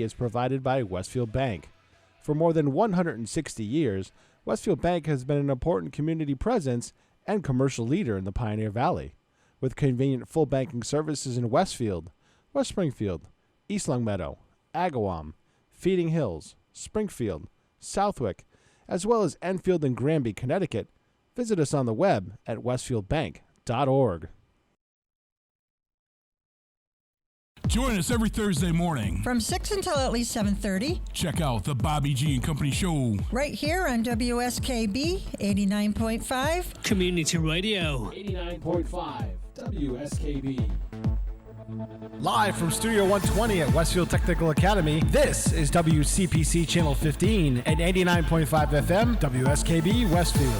is provided by Westfield Bank. For more than 160 years, Westfield Bank has been an important community presence and commercial leader in the Pioneer Valley. With convenient full banking services in Westfield, West Springfield, East Longmeadow, Agawam, Feeding Hills, Springfield, Southwick, as well as Enfield and Granby, Connecticut, visit us on the web at westfieldbank.org. Join us every Thursday morning from 6 until at least 7:30. Check out the Bobby G and Company Show right here on WSKB 89.5 Community Radio. 89.5 WSKB. Live from Studio 120 at Westfield Technical Academy, this is WCPC Channel 15 and 89.5 FM WSKB Westfield.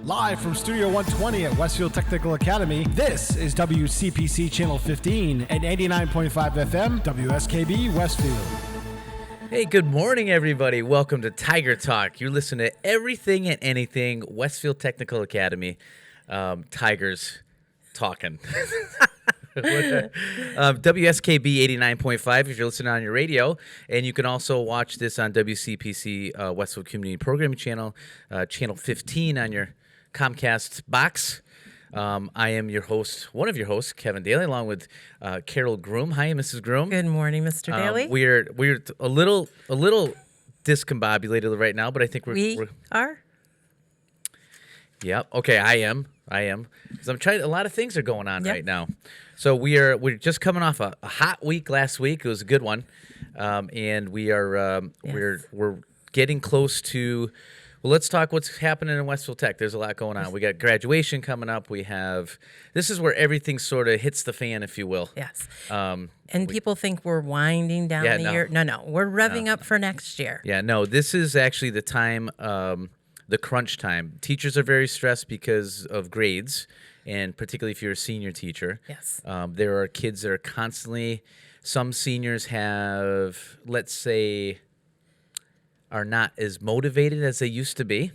Live from Studio 120 at Westfield Technical Academy, this is WCPC Channel 15 and 89.5 FM WSKB Westfield. Hey, good morning, everybody. Welcome to Tiger Talk. You're listening to everything and anything Westfield Technical Academy. Tigers talking. WSKB 89.5 if you're listening on your radio, and you can also watch this on WCPC Westfield Community Programming Channel, Channel 15 on your Comcast box. I am your host, one of your hosts, Kevin Daly, along with Carol Groom. Hi, Mrs. Groom. Good morning, Mr. Daly. We're a little discombobulated right now, but I think we are. Yep. Okay, I am. Because I'm trying. A lot of things are going on right now. So we're just coming off a hot week last week. It was a good one, and we're getting close to. Well, let's talk what's happening in Westfield Tech. There's a lot going on. We got graduation coming up. This is where everything sort of hits the fan, if you will. Yes. People think we're winding down the year. No. We're revving up for next year. Yeah, no. This is actually the time, the crunch time. Teachers are very stressed because of grades, and particularly if you're a senior teacher. Yes. There are kids that are constantly, some seniors have, let's say, are not as motivated as they used to be,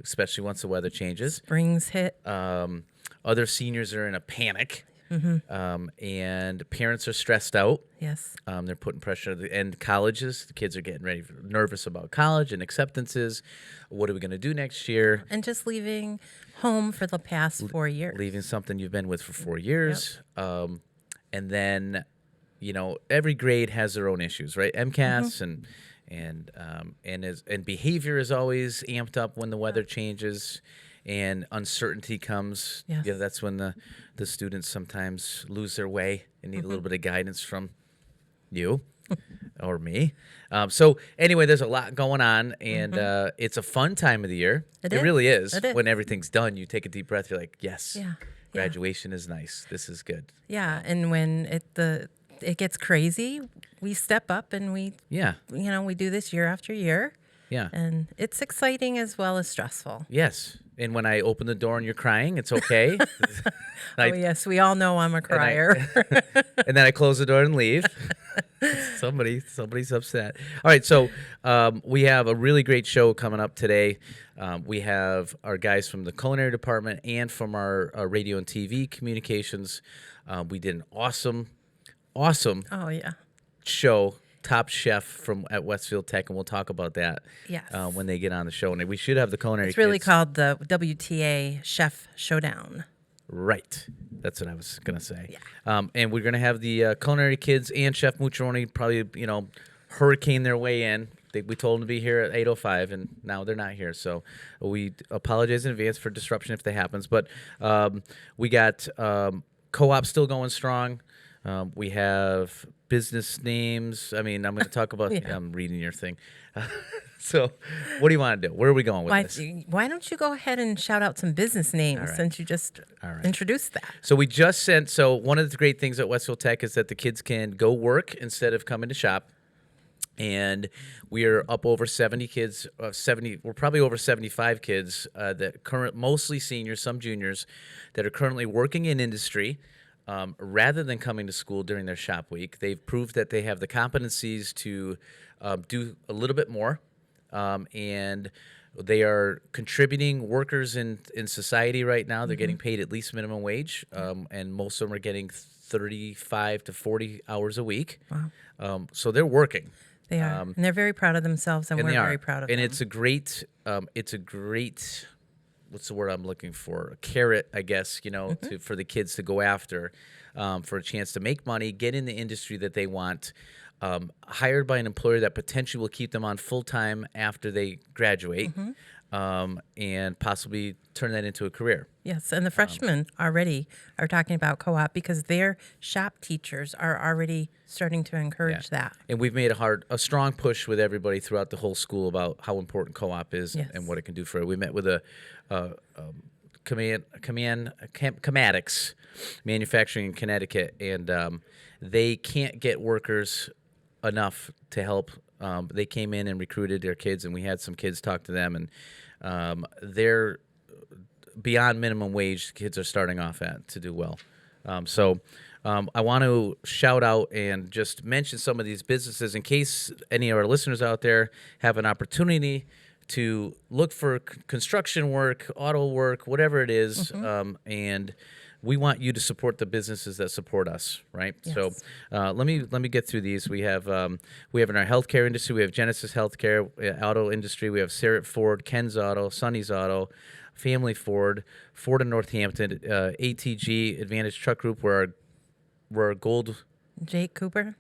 especially once the weather changes. Spring's hit. Other seniors are in a panic, and parents are stressed out. Yes. They're putting pressure, and colleges, the kids are getting ready, nervous about college and acceptances. What are we going to do next year? And just leaving home for the past 4 years. Leaving something you've been with for 4 years. Yep. And then, every grade has their own issues, right? MCAS and behavior is always amped up when the weather changes, and uncertainty comes. Yes. That's when the students sometimes lose their way and need a little bit of guidance from you or me. So anyway, there's a lot going on, and it's a fun time of the year. It really is. It is. When everything's done, you take a deep breath. You're like, yes, Yeah. graduation is nice. This is good. Yeah, and when it gets crazy, we step up and we we do this year after year. Yeah. And it's exciting as well as stressful. Yes. And when I open the door and you're crying, it's okay. Oh, yes. We all know I'm a crier. And then I close the door and leave. Somebody's upset. All right. So we have a really great show coming up today. We have our guys from the culinary department and from our radio and TV communications. We did an awesome Oh, yeah. show, Top Chef at Westfield Tech, and we'll talk about that Yes. when they get on the show. And we should have the culinary It's really kids. called the WTA Chef Showdown. Right. That's what I was going to say. Yeah. And we're going to have the culinary kids and Chef Mucciaroni probably, hurricane their way in. We told them to be here at 8:05, and now they're not here. So we apologize in advance for disruption if that happens. But we got co-op still going strong. We have business names. I mean, I'm going to talk about. I'm reading your thing. So, what do you want to do? Where are we going with this? Why don't you go ahead and shout out some business names since you just introduced that? So we just sent. So one of the great things at Westfield Tech is that the kids can go work instead of coming to shop. And we are up over 70 kids. We're probably over 75 kids mostly seniors, some juniors, that are currently working in industry. Rather than coming to school during their shop week, they've proved that they have the competencies to do a little bit more, and they are contributing workers in society right now. They're getting paid at least minimum wage, and most of them are getting 35 to 40 hours a week. Wow. So they're working. They are, and they're very proud of themselves, and we're very proud of them. And it's a great, what's the word I'm looking for? A carrot, I guess, for the kids to go after, for a chance to make money, get in the industry that they want, hired by an employer that potentially will keep them on full-time after they graduate, and possibly turn that into a career. Yes, and the freshmen already are talking about co-op because their shop teachers are already starting to encourage that. And we've made a strong push with everybody throughout the whole school about how important co-op is and what it can do for it. We met with Comatics Manufacturing in Connecticut, and they can't get workers enough to help. They came in and recruited their kids, and we had some kids talk to them, and they're beyond minimum wage. Kids are starting off to do well. So I want to shout out and just mention some of these businesses in case any of our listeners out there have an opportunity to look for construction work, auto work, whatever it is, and we want you to support the businesses that support us, right? Yes. So let me get through these. We have in our healthcare industry, we have Genesis Healthcare, auto industry. We have Sarrett Ford, Ken's Auto, Sonny's Auto, Family Ford, Ford in Northampton, ATG, Advantage Truck Group, where our gold. Jake Cooper.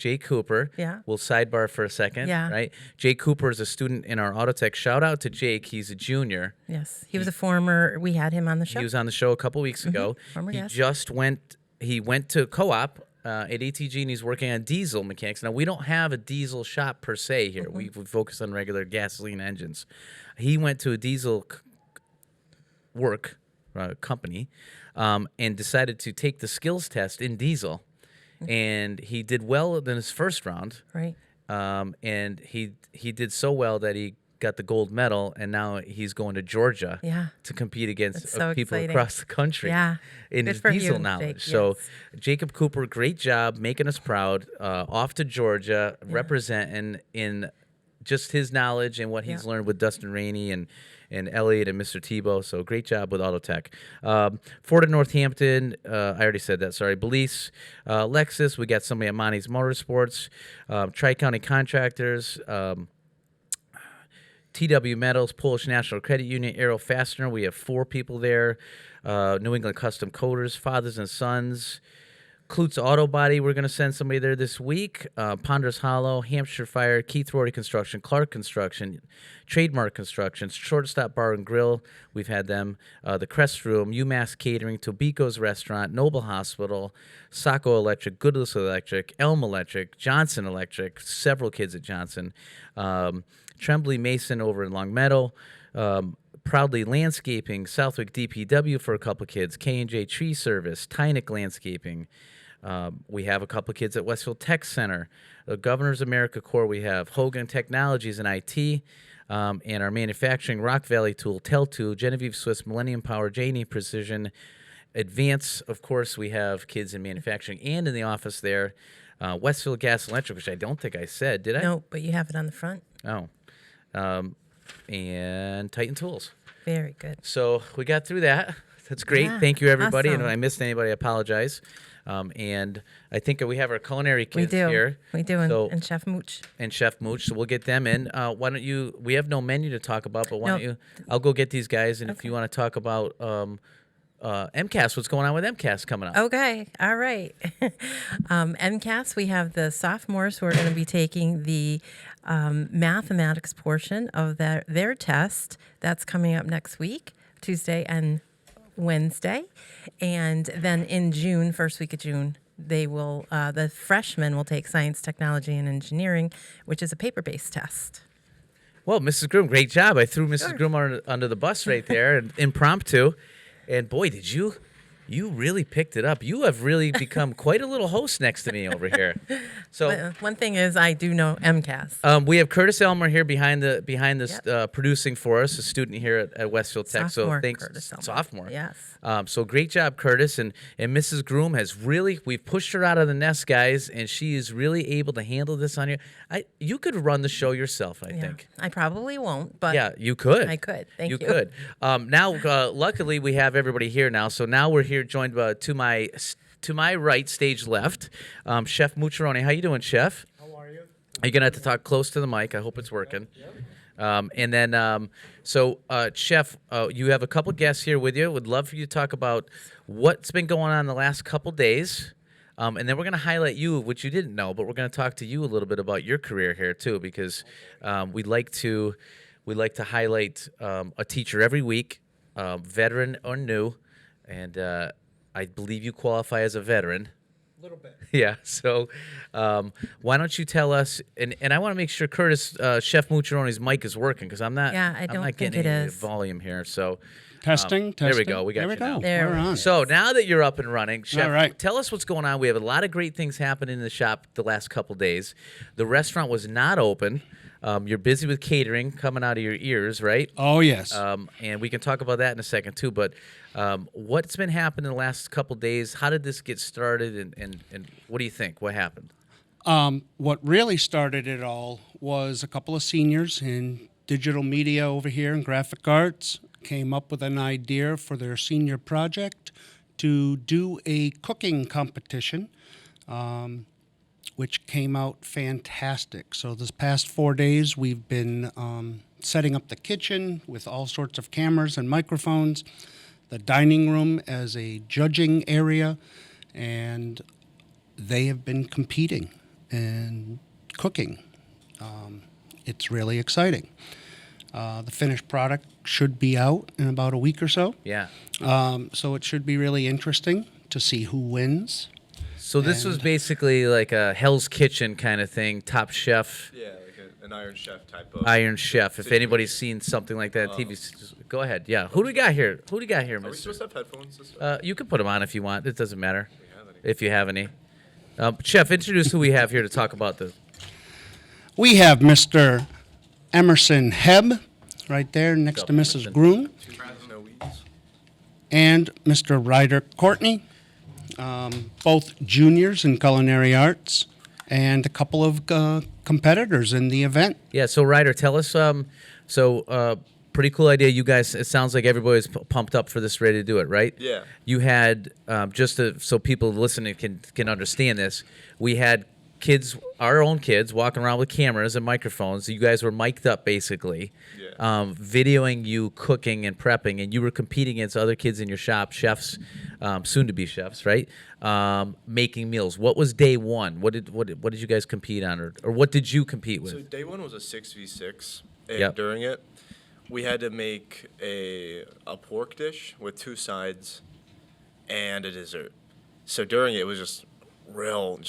Yeah. We'll sidebar for a second. Yeah. Right. Jake Cooper is a student in our auto tech. Shout out to Jake. He's a junior. Yes. He was a former. We had him on the show. He was on the show a couple weeks ago. Former guest. He went to co-op at ATG, and he's working on diesel mechanics. Now, we don't have a diesel shop per se here. We focus on regular gasoline engines. He went to a diesel work company and decided to take the skills test in diesel. And he did well in his first round. Right. And he did so well that he got the gold medal, and now he's going to Georgia to compete against people across the country in his diesel knowledge. Jake, so Jacob Cooper, great job making us proud. Off to Georgia, representing in just his knowledge and what he's learned with Dustin Rainey and Elliot and Mr. Tebow. So great job with Auto Tech. Ford in Northampton, I already said that, sorry. Belize, Lexus, we got somebody at Monty's Motorsports, Tri-County Contractors, TW Metals, Polish National Credit Union, Aero Fastener. We have 4 people there. New England Custom Coaters, Fathers and Sons, Klutz Auto Body, we're going to send somebody there this week. Ponderous Hollow, Hampshire Fire, Keith Rorty Construction, Clark Construction, Trademark Construction, Shortstop Bar and Grill. We've had them. The Crest Room, UMass Catering, Tobiko's Restaurant, Noble Hospital, Saco Electric, Goodless Electric, Elm Electric, Johnson Electric, several kids at Johnson, Tremblay Mason over in Long Meadow, Proudly Landscaping, Southwick DPW for a couple kids, K&J Tree Service, Tynick Landscaping. We have a couple kids at Westfield Tech Center. The Governor's America Corps, we have Hogan Technologies and IT, and our manufacturing, Rock Valley Tool, Tel2, Genevieve Swiss, Millennium Power, J&E Precision, Advance. Of course, we have kids in manufacturing and in the office there. Westfield Gas and Electric, which I don't think I said, did I? No, but you have it on the front. Oh. And Titan Tools. Very good. So we got through that. That's great. Yeah, Thank you, everybody. awesome. And if I missed anybody, I apologize. And I think we have our culinary We kids do. here. We do. And Chef Mooch. And Chef Mooch. So we'll get them in. Why don't you? We have no menu to talk about, but why No. don't you? I'll go get these guys. And if you want to talk about MCAS, what's going on with MCAS coming up? Okay. All right. MCAS, we have the sophomores who are going to be taking the mathematics portion of their test. That's coming up next week, Tuesday and Wednesday. And then in June, first week of June, they will the freshmen will take science, technology, and engineering, which is a paper-based test. Well, Mrs. Groom, great job. I threw Mrs. Groom under the bus right there, and impromptu. And boy, did you really picked it up. You have really become quite a little host next to me over here. So One thing is, I do know MCAS. we have Curtis Elmer here behind the producing for us, a student here at Westfield Tech. Sophomore So thanks, Curtis Elmer. sophomore. Yes. So great job, Curtis, and Mrs. Groom has really, we've pushed her out of the nest, guys, and she is really able to handle this on you. You could run the show yourself, I think. I probably won't, but Yeah, you could. I could. Thank you. You could. Now, luckily, we have everybody here now. So now we're here joined to my right, stage left, Chef Mucciarone. How you doing, Chef? How are you? Are you gonna have to talk close to the mic? I hope it's working. And then, Chef, you have a couple guests here with you. Would love for you to talk about what's been going on the last couple days. And then we're going to highlight you, which you didn't know, but we're going to talk to you a little bit about your career here too, because we like to highlight a teacher every week, veteran or new, and I believe you qualify as a veteran. A little bit. Yeah. So, why don't you tell us? And I want to make sure Curtis, Chef Mucciarone's mic is working because I'm not. Yeah, I don't I'm not think getting it any is. volume here. So. Testing. There we go. We got there we you go. now. There We're we on. So now that you're up and running, Chef, All right. tell us what's going on. We have a lot of great things happening in the shop the last couple days. The restaurant was not open. You're busy with catering coming out of your ears, right? Oh yes. And we can talk about that in a second too. But what's been happening the last couple days? How did this get started? And what do you think? What happened? What really started it all was a couple of seniors in digital media over here in graphic arts came up with an idea for their senior project to do a cooking competition, which came out fantastic. So this past 4 days, we've been setting up the kitchen with all sorts of cameras and microphones, the dining room as a judging area, and they have been competing and cooking. It's really exciting. The finished product should be out in about a week or so. Yeah. So it should be really interesting to see who wins. So this was basically like a Hell's Kitchen kind of thing, Top Chef. Yeah, like an Iron Chef type of. Iron Chef. If situation. anybody's seen something like that on TV, just go ahead. Yeah. Who do we got here? Are we Mister? supposed to have headphones? This time? You can put them on if you want. It doesn't matter have any. if you have any. Chef, introduce who we have here to talk about this. We have Mr. Emerson Hebb right there next to Emerson. Mrs. Groom, Two brands, no weeds. and Mr. Ryder Courtney, both juniors in culinary arts, and a couple of competitors in the event. Yeah. So Ryder, tell us. Pretty cool idea. You guys. It sounds like everybody's pumped up for this, ready to do it, right? Yeah. You had so people listening can understand this. We had kids, our own kids, walking around with cameras and microphones. You guys were mic'd up, basically, videoing you cooking and prepping, and you were competing against other kids in your shop, chefs, soon-to-be chefs, right? Making meals. What was day one? What did you guys compete on, or what did you compete with? So day one was a 6v6, and Yep. during it, we had to make a pork dish with 2 sides and a dessert. So during it was just real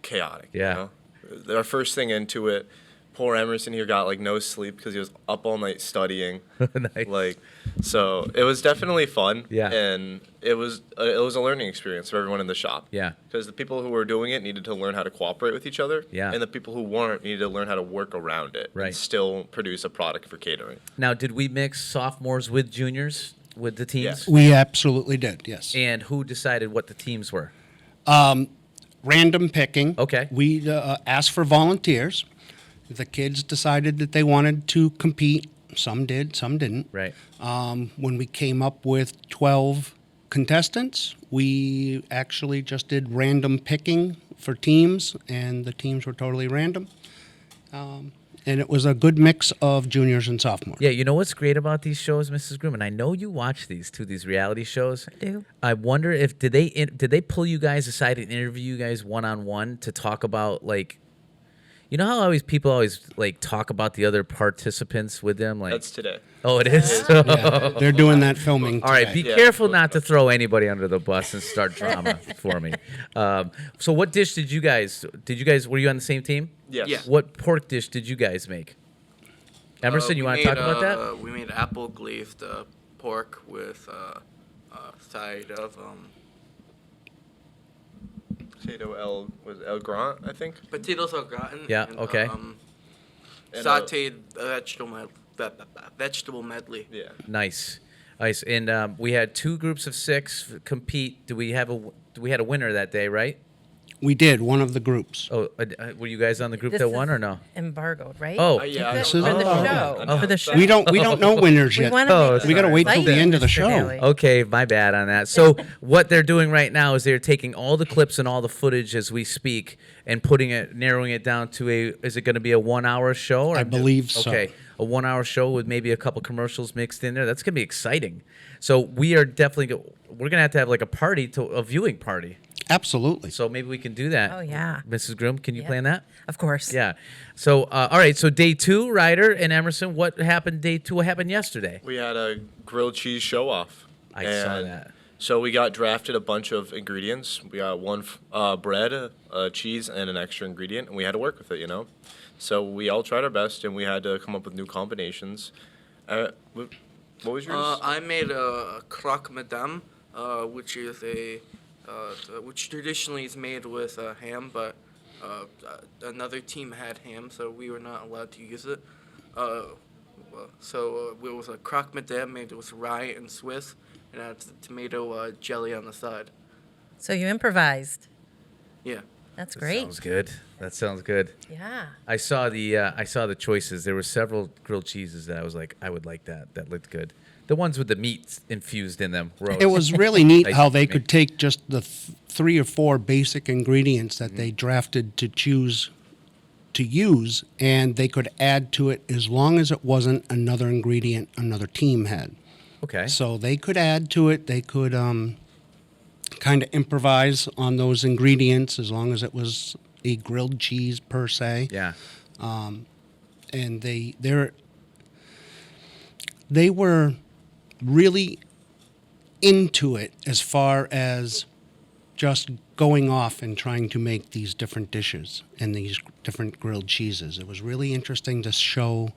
chaotic. Yeah. You know? Our first thing into it, poor Emerson here got like no sleep because he was up all night studying. Nice. Like, so it was definitely fun. Yeah. And it was a learning experience for everyone in the shop. Yeah. Because the people who were doing it needed to learn how to cooperate with each other. Yeah. And the people who weren't needed to learn how to work around it. Right. And still produce a product for catering. Now, did we mix sophomores with juniors with the teams? Yes. We absolutely did, yes. And who decided what the teams were? Random picking. Okay. We asked for volunteers. The kids decided that they wanted to compete. Some did, some didn't. Right. When we came up with 12 contestants, we actually just did random picking for teams, and the teams were totally random. And it was a good mix of juniors and sophomores. Yeah, you know what's great about these shows, Mrs. Groom, and I know you watch these reality shows. I do. I wonder if did they pull you guys aside and interview you guys one-on-one to talk about, like, you know how people always like talk about the other participants with them, like, That's today. oh, it is. Yeah, they're doing that filming All right, today. be Yeah. careful not to throw anybody under the bus and start drama for me. So, what dish did you guys? Were you on the same team? Yes. Yeah. What pork dish did you guys make? Emerson, you want to talk about that? We made apple glazed pork with a side of Potato El Grant, I think. potatoes au gratin. Yeah, and, okay. And, sautéed vegetable medley. Yeah. Nice. And we had 2 groups of 6 compete. Do we had a winner that day, right? We did, one of the groups. Oh, were you guys on the group This that is won or no? Embargoed, right? Oh, Yeah. For I the don't know. show. Oh. For the show. We don't know winners We yet. want to Oh, make we gotta wait till the exciting, end of the Mr. show. Daly. okay, my bad on that. So what they're doing right now is they're taking all the clips and all the footage as we speak and narrowing it down to is it going to be a 1-hour show? Or I believe so. Okay, a 1-hour show with maybe a couple commercials mixed in there. That's going to be exciting. So we are definitely, we're going to have like a viewing party. Absolutely. So maybe we can do that. Oh, yeah. Mrs. Groom, can you Yeah. plan that? Of course. Yeah. So, all right. So day 2, Ryder and Emerson, what happened day 2? What happened yesterday? We had a grilled cheese show off. I saw that. So we got drafted a bunch of ingredients. We got one bread, cheese, and an extra ingredient, and we had to work with it, you know? So we all tried our best, and we had to come up with new combinations. What was yours? I made a croque madame, which is which traditionally is made with ham, but another team had ham, so we were not allowed to use it. So it was a croque madame made with rye and Swiss, and had tomato jelly on the side. So you improvised. Yeah. That's great. Sounds good. That sounds good. Yeah. I saw the choices. There were several grilled cheeses that I was like, I would like that. That looked good. The ones with the meat infused in them. Were It was really neat Nice how to they me. could take just the 3 or 4 basic ingredients that they drafted to choose to use, and they could add to it as long as it wasn't another ingredient another team had. okay. So they could add to it. They could kind of improvise on those ingredients as long as it was a grilled cheese per se. Yeah. And they were really into it as far as just going off and trying to make these different dishes and these different grilled cheeses. It was really interesting to show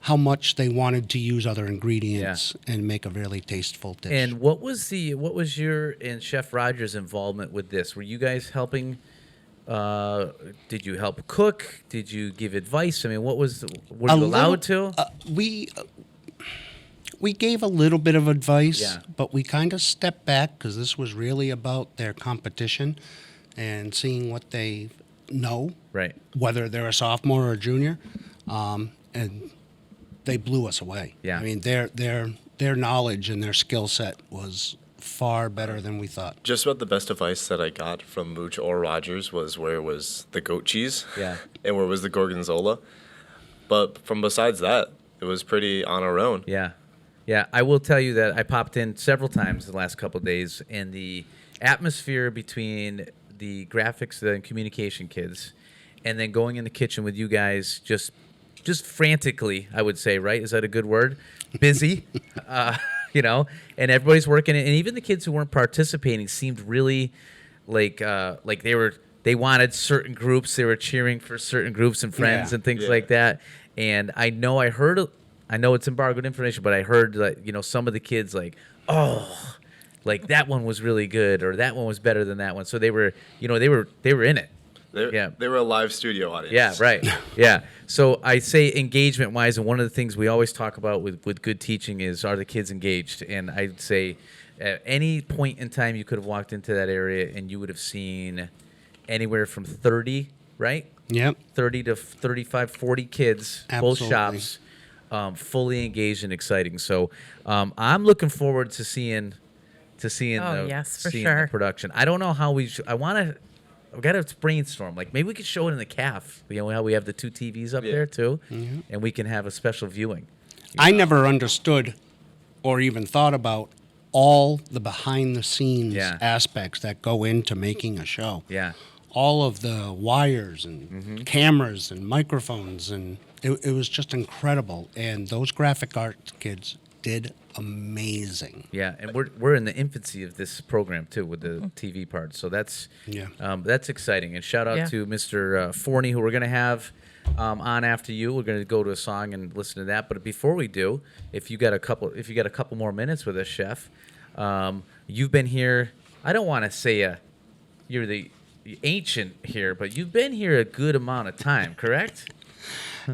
how much they wanted to use other ingredients and make a really tasteful dish. And what was your and Chef Roger's involvement with this? Were you guys helping? Did you help cook? Did you give advice? I mean, were you allowed to? We gave a little bit of advice, Yeah. but we kind of stepped back because this was really about their competition and seeing what they know, Right. whether they're a sophomore or a junior, and they blew us away. Yeah. I mean, their knowledge and their skill set was far better than we thought. Just about the best advice that I got from Mooch or Rogers was where was the goat cheese, Yeah. and where was the gorgonzola. But from besides that, it was pretty on our own. Yeah. Yeah, I will tell you that I popped in several times the last couple of days, and the atmosphere between the graphics and communication kids and then going in the kitchen with you guys just frantically, I would say, right? Is that a good word? Busy, you know, and everybody's working. And even the kids who weren't participating seemed really like they wanted certain groups. They were cheering for certain groups and friends Yeah. and things like that. And I know it's embargoed information, but I heard that, you know, some of the kids like, oh, like that one was really good or that one was better than that one. So they were, you know, they were in it. They were a live studio audience. Yeah, right. Yeah. So I say engagement wise, and one of the things we always talk about with good teaching is, are the kids engaged? And I'd say at any point in time you could have walked into that area and you would have seen anywhere from 30, right? Yep. 30 to 35, 40 kids, Absolutely. both shops, fully engaged and exciting. So I'm looking forward to seeing yes, for seeing sure. the production. I don't know how I've got to brainstorm. Like maybe we could show it in the calf. You know how we have the 2 TVs up there too, and we can have a special viewing. I never understood or even thought about all the behind-the-scenes Yeah. aspects that go into making a show. Yeah. All of the wires and cameras and microphones, and it was just incredible. And those graphic art kids did amazing. Yeah, and we're in the infancy of this program too with the TV part, so that's exciting. And shout out Yeah. to Mr. Forney, who we're gonna have on after you. We're gonna go to a song and listen to that. But before we do, if you got a couple more minutes with us, Chef, you've been here. I don't want to say you're the ancient here, but you've been here a good amount of time, correct?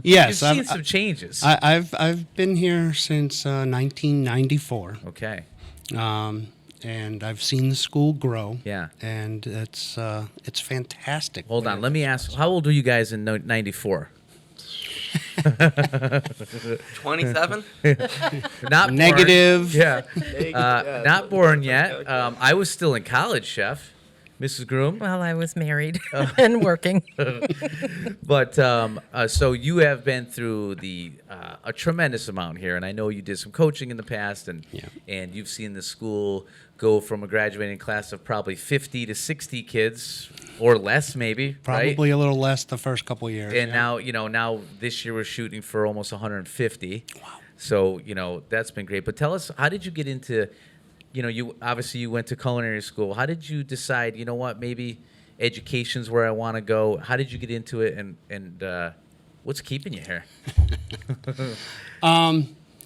Yes, You've seen some changes. I've been here since 1994. Okay. And I've seen the school grow. Yeah. And it's fantastic. Hold on. Let me ask. How old were you guys in '94? 27? Not Negative. Born. Yeah. Not born yet. I was still in college, Chef. Mrs. Groom. Well, I was married and working. But so you have been through a tremendous amount here, and I know you did some coaching in the past, and you've seen the school go from a graduating class of probably 50 to 60 kids or less, maybe. Probably right? a little less the first couple of years. And now this year we're shooting for almost 150. Wow. So that's been great. But tell us, how did you get into? You obviously went to culinary school. How did you decide, maybe education's where I want to go? How did you get into it, and what's keeping you here?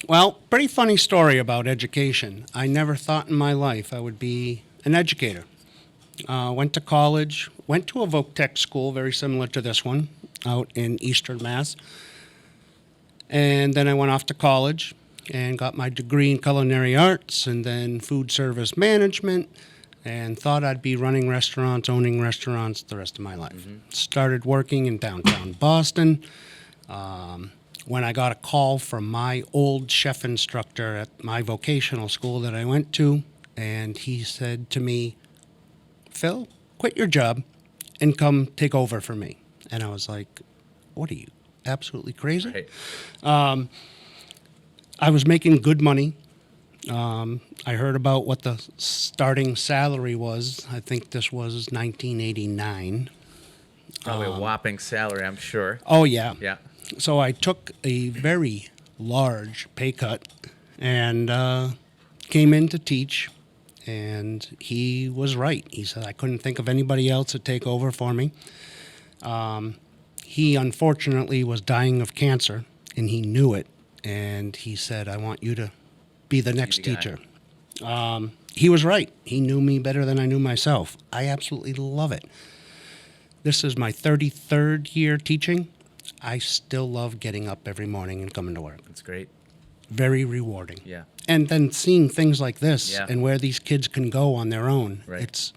Well, pretty funny story about education. I never thought in my life I would be an educator. Went to college, went to a voc tech school very similar to this one out in Eastern Mass. And then I went off to college and got my degree in culinary arts and then food service management, and thought I'd be running restaurants, owning restaurants the rest of my life. Started working in downtown Boston. When I got a call from my old chef instructor at my vocational school that I went to, and he said to me, "Phil, quit your job and come take over for me." And I was like, "What are you, absolutely crazy?" Right. I was making good money. I heard about what the starting salary was. I think this was 1989. Probably a whopping salary, I'm sure. Oh, yeah. Yeah. So I took a very large pay cut and came in to teach. And he was right. He said I couldn't think of anybody else to take over for me. He unfortunately was dying of cancer, and he knew it. And he said, "I want you to be the next teacher." He was right. He knew me better than I knew myself. I absolutely love it. This is my 33rd year teaching. I still love getting up every morning and coming to work. That's great. Very rewarding. Yeah. And then seeing things like this Yeah. and where these kids can go on their own. Right.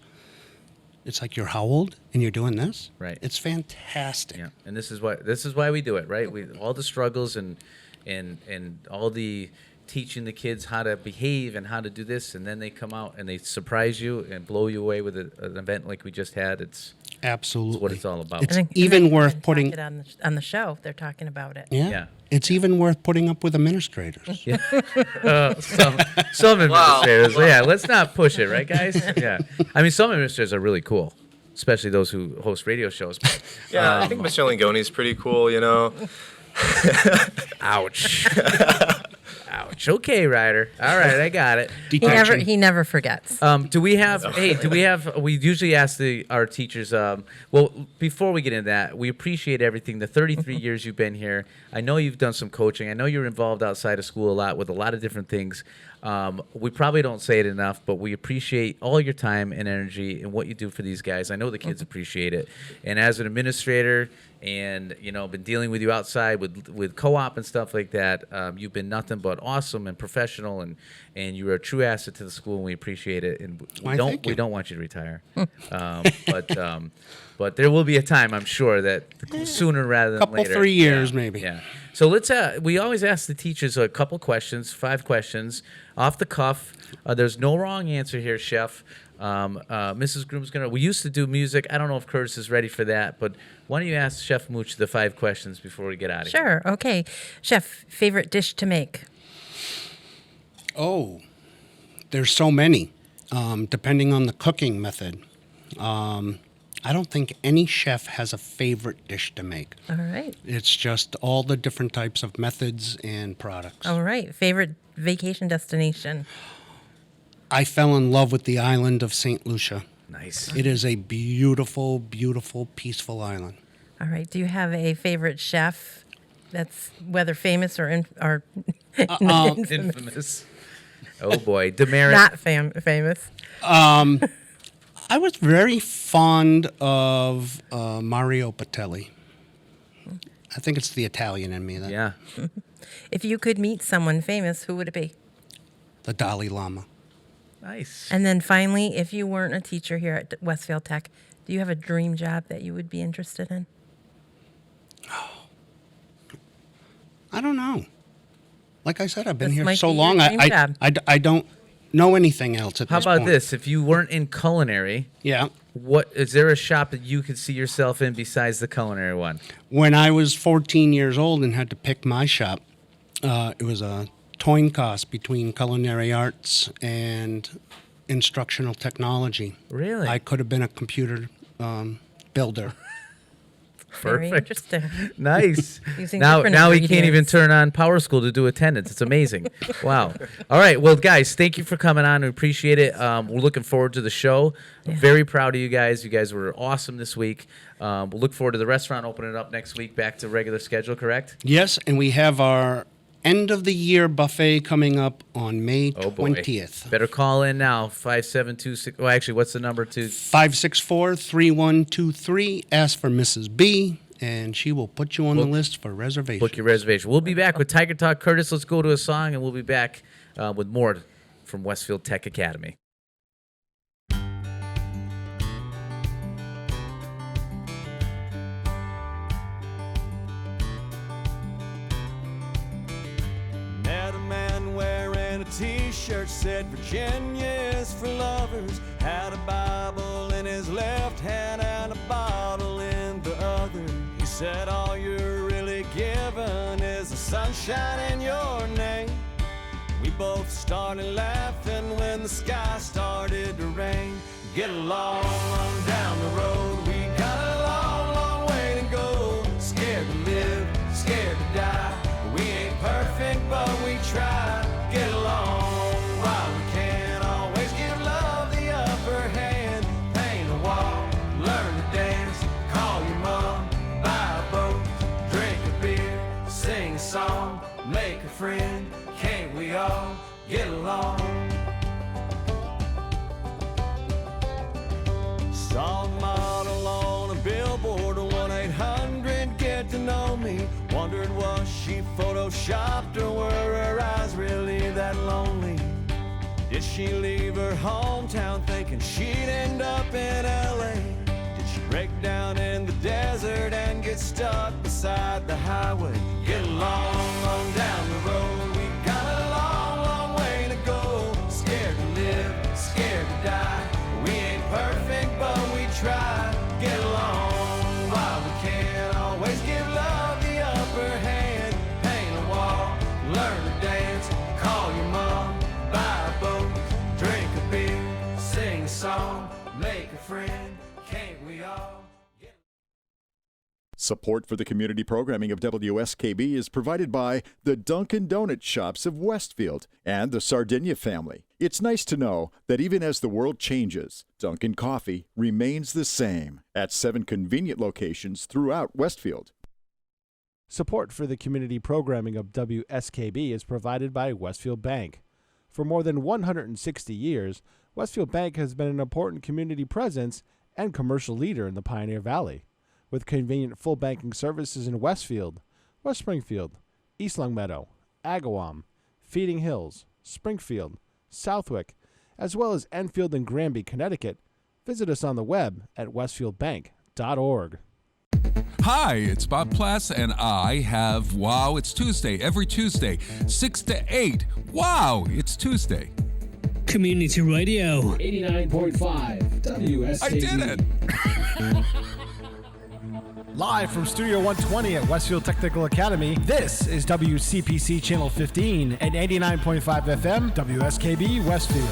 It's like, you're how old and you're doing this? Right. It's fantastic. Yeah. And this is why we do it, right? All the struggles and all the teaching the kids how to behave and how to do this, and then they come out and they surprise you and blow you away with an event like we just had. It's Absolutely. what it's all about. It's even worth Talk putting. it on the show. They're talking about it. Yeah. It's even worth putting up with administrators. Yeah. Some administrators. Yeah, let's not push it, right, guys? Yeah. I mean, some administrators are really cool, especially those who host radio shows. Yeah, I think Mr. Langoni's pretty cool, you know. Ouch. Ouch. Okay, Ryder. All right, I got it. He never forgets. Do we have? We usually ask our teachers. Well, before we get into that, we appreciate everything. The 33 years you've been here. I know you've done some coaching. I know you're involved outside of school a lot with a lot of different things. We probably don't say it enough, but we appreciate all your time and energy and what you do for these guys. I know the kids appreciate it. And as an administrator, and been dealing with you outside with co-op and stuff like that, you've been nothing but awesome and professional, and you're a true asset to the school, and we appreciate it. And we don't want you to retire, but there will be a time, I'm sure, that sooner rather than later. 3 years maybe. Yeah. So let's. We always ask the teachers a couple questions, 5 questions, off the cuff. There's no wrong answer here, Chef. Mrs. Groom's gonna. We used to do music. I don't know if Curtis is ready for that, but why don't you ask Chef Mooch the 5 questions before we get out of here? Sure. Okay. Chef, favorite dish to make? Oh, there's so many, depending on the cooking method. I don't think any chef has a favorite dish to make. All right. It's just all the different types of methods and products. All right. Favorite vacation destination? I fell in love with the island of St. Lucia. Nice. It is a beautiful, beautiful, peaceful island. All right. Do you have a favorite chef that's whether famous or Infamous. Oh boy, Demerit. not famous? I was very fond of Mario Patelli. I think it's the Italian in me. Yeah. If you could meet someone famous, who would it be? The Dalai Lama. Nice. And then finally, if you weren't a teacher here at Westfield Tech, do you have a dream job that you would be interested in? I don't know. Like I said, I've been This here might so be your long. dream job. I don't know anything else at How this about point. this? If you weren't in culinary, Yeah. what is there a shop that you could see yourself in besides the culinary one? When I was 14 years old and had to pick my shop, it was a coin toss between culinary arts and instructional technology. Really? I could have been a computer builder. Very Perfect. interesting. Nice. Using now different he can't even ingredients. turn on Power School to do attendance. It's amazing. Wow. All right. Well, guys, thank you for coming on. We appreciate it. We're looking forward to the show. Very proud of you guys. You guys were awesome this week. We'll look forward to the restaurant opening up next week, back to regular schedule, correct? Yes, and we have our end of the year buffet coming up on May Oh, boy. 20th. Better call in now, 5726. Well, actually, what's the number to? 564-3123. Ask for Mrs. B, and she will put you on the list for reservation. Book your reservation. We'll be back with Tiger Talk. Curtis, let's go to a song, and we'll be back with more from Westfield Tech Academy. Met a man wearing a t-shirt, said Virginia is for lovers. Had a Bible in his left hand and a bottle in the other. He said all you're really given is the sunshine in your name. We both started laughing when the sky started to rain. Get along on down the road, we got a long, long way to go. Scared to live, scared to die. We ain't perfect, but we try. Get along while we can. Always give love the upper hand. Paint a wall, learn to dance. Call your mom, buy a boat, drink a beer, sing a song, make a friend. Can't we all get along? Saw a model on a billboard, 1-800-GET-TO-KNOW ME. Wondered was she photoshopped or were her eyes really that lonely? Did she leave her hometown thinking she'd end up in LA? Did she break down in the desert and get stuck beside the highway? Get along on down the road, we got along. Make a friend, can't we all? Support for the community programming of WSKB is provided by the Dunkin' Donuts Shops of Westfield and the Sardinia family. It's nice to know that even as the world changes, Dunkin' Coffee remains the same at 7 convenient locations throughout Westfield. Support for the community programming of WSKB is provided by Westfield Bank. For more than 160 years, Westfield Bank has been an important community presence and commercial leader in the Pioneer Valley. With convenient full banking services in Westfield, West Springfield, East Longmeadow, Agawam, Feeding Hills, Springfield, Southwick, as well as Enfield and Granby, Connecticut, visit us on the web at westfieldbank.org. Hi, it's Bob Plass, and I have Wow, It's Tuesday, every Tuesday, 6 to 8. Wow, it's Tuesday. Community Radio. 89.5 WSKB. I did it! Live from Studio 120 at Westfield Technical Academy, this is WCPC Channel 15 and 89.5 FM, WSKB Westfield.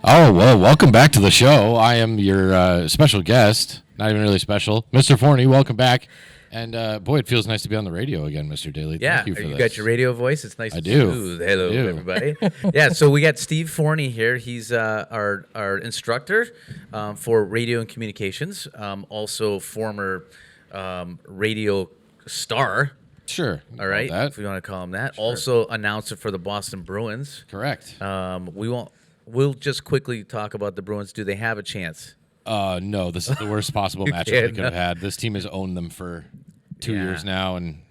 Oh, well, welcome back to the show. I am your special guest, not even really special, Mr. Forney. Welcome back. And, boy, it feels nice to be on the radio again, Mr. Daly. Yeah, Thank you for you this. got your radio voice. It's nice I to do. smooth. Hello, I do. everybody. Yeah, so we got Steve Forney here. He's our instructor for radio and communications, also former radio star. Sure. All right, if we want to call him that. Sure. Also announcer for the Boston Bruins. Correct. We'll just quickly talk about the Bruins. Do they have a chance? No, this is the worst possible matchup they could have had. This team has owned them for 2 years now, and